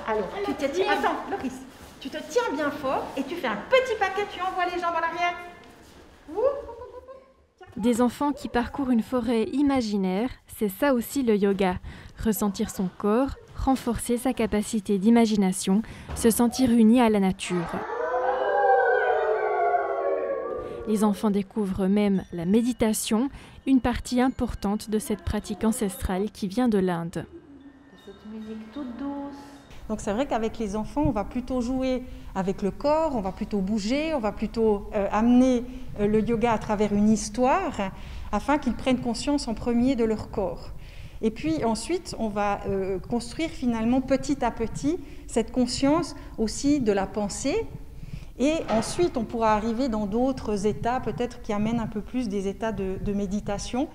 Alors, tu te tiens. Attends, Loris, tu te tiens bien fort et tu fais un petit paquet, tu envoies les jambes en arrière. Des enfants qui parcourent une forêt imaginaire, c'est ça aussi le yoga. Ressentir son corps, renforcer sa capacité d'imagination, se sentir uni à la nature. Les enfants découvrent même la méditation, une partie importante de cette pratique ancestrale qui vient de l'Inde. Cette musique toute douce. Donc c'est vrai qu'avec les enfants, on va plutôt jouer avec le corps, on va plutôt bouger, on va plutôt amener le yoga à travers une histoire afin qu'ils prennent conscience en premier de leur corps. Et puis ensuite, on va construire finalement petit à petit cette conscience aussi de la pensée. Et ensuite, on pourra arriver dans d'autres états, peut-être qui amènent un peu plus des états de méditation.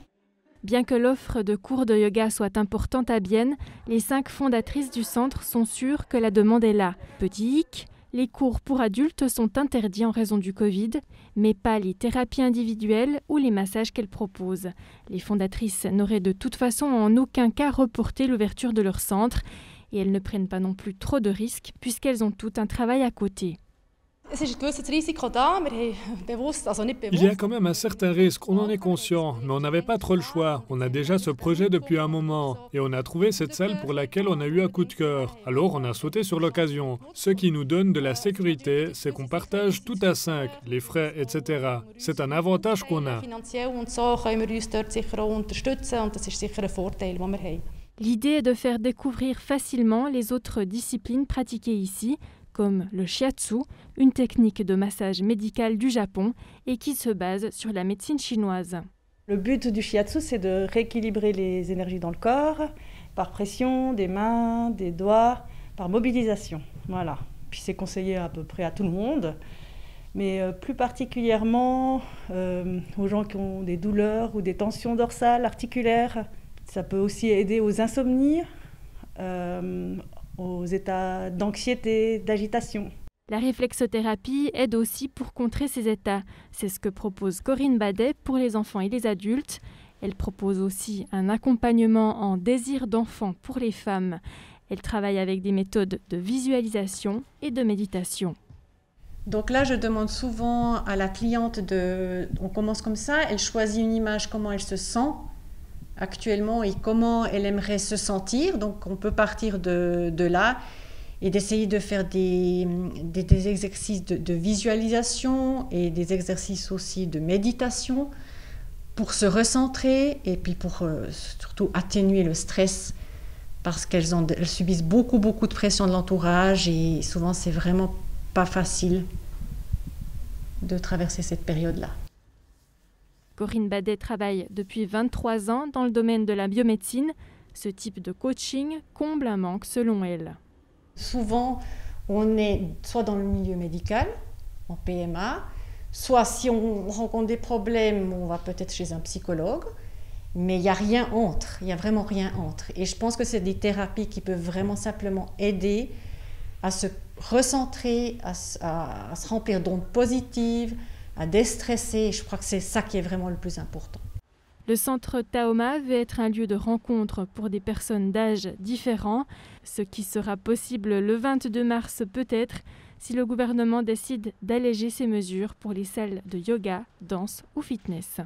Bien que l'offre de cours de yoga soit importante à Bienne, les 5 fondatrices du centre sont sûres que la demande est là. Petit hic, les cours pour adultes sont interdits en raison du Covid, mais pas les thérapies individuelles ou les massages qu'elles proposent. Les fondatrices n'auraient de toute façon en aucun cas reporté l'ouverture de leur centre et elles ne prennent pas non plus trop de risques puisqu'elles ont tout un travail à côté. Il y a quand même un certain risque, on en est conscient, mais on n'avait pas trop le choix. On a déjà ce projet depuis un moment et on a trouvé cette salle pour laquelle on a eu un coup de cœur. Alors on a sauté sur l'occasion. Ce qui nous donne de la sécurité, c'est qu'on partage tout à 5, les frais, etc. C'est un avantage qu'on a. L'idée est de faire découvrir facilement les autres disciplines pratiquées ici, comme le shiatsu, une technique de massage médical du Japon et qui se base sur la médecine chinoise. Le but du shiatsu, c'est de rééquilibrer les énergies dans le corps, par pression des mains, des doigts, par mobilisation. Voilà. Puis c'est conseillé à peu près à tout le monde, mais plus particulièrement aux gens qui ont des douleurs ou des tensions dorsales, articulaires. Ça peut aussi aider aux insomnies, aux états d'anxiété, d'agitation. La réflexothérapie aide aussi pour contrer ces états. C'est ce que propose Corinne Badet pour les enfants et les adultes. Elle propose aussi un accompagnement en désir d'enfant pour les femmes. Elle travaille avec des méthodes de visualisation et de méditation. Donc là, je demande souvent à la cliente on commence comme ça, elle choisit une image, comment elle se sent actuellement et comment elle aimerait se sentir. Donc on peut partir de là et d'essayer de faire des exercices de visualisation et des exercices aussi de méditation pour se recentrer et puis pour surtout atténuer le stress parce qu'elles subissent beaucoup de pression de l'entourage et souvent c'est vraiment pas facile de traverser cette période-là. Corinne Badet travaille depuis 23 ans dans le domaine de la biomédecine. Ce type de coaching comble un manque selon elle. Souvent, on est soit dans le milieu médical, en PMA, soit si on rencontre des problèmes, on va peut-être chez un psychologue, mais il n'y a rien entre, il n'y a vraiment rien entre. Et je pense que c'est des thérapies qui peuvent vraiment simplement aider à se recentrer, à se remplir d'ondes positives, à déstresser. Je crois que c'est ça qui est vraiment le plus important. Le centre Taoma veut être un lieu de rencontre pour des personnes d'âge différents, ce qui sera possible le 22 mars peut-être si le gouvernement décide d'alléger ces mesures pour les salles de yoga, danse ou fitness.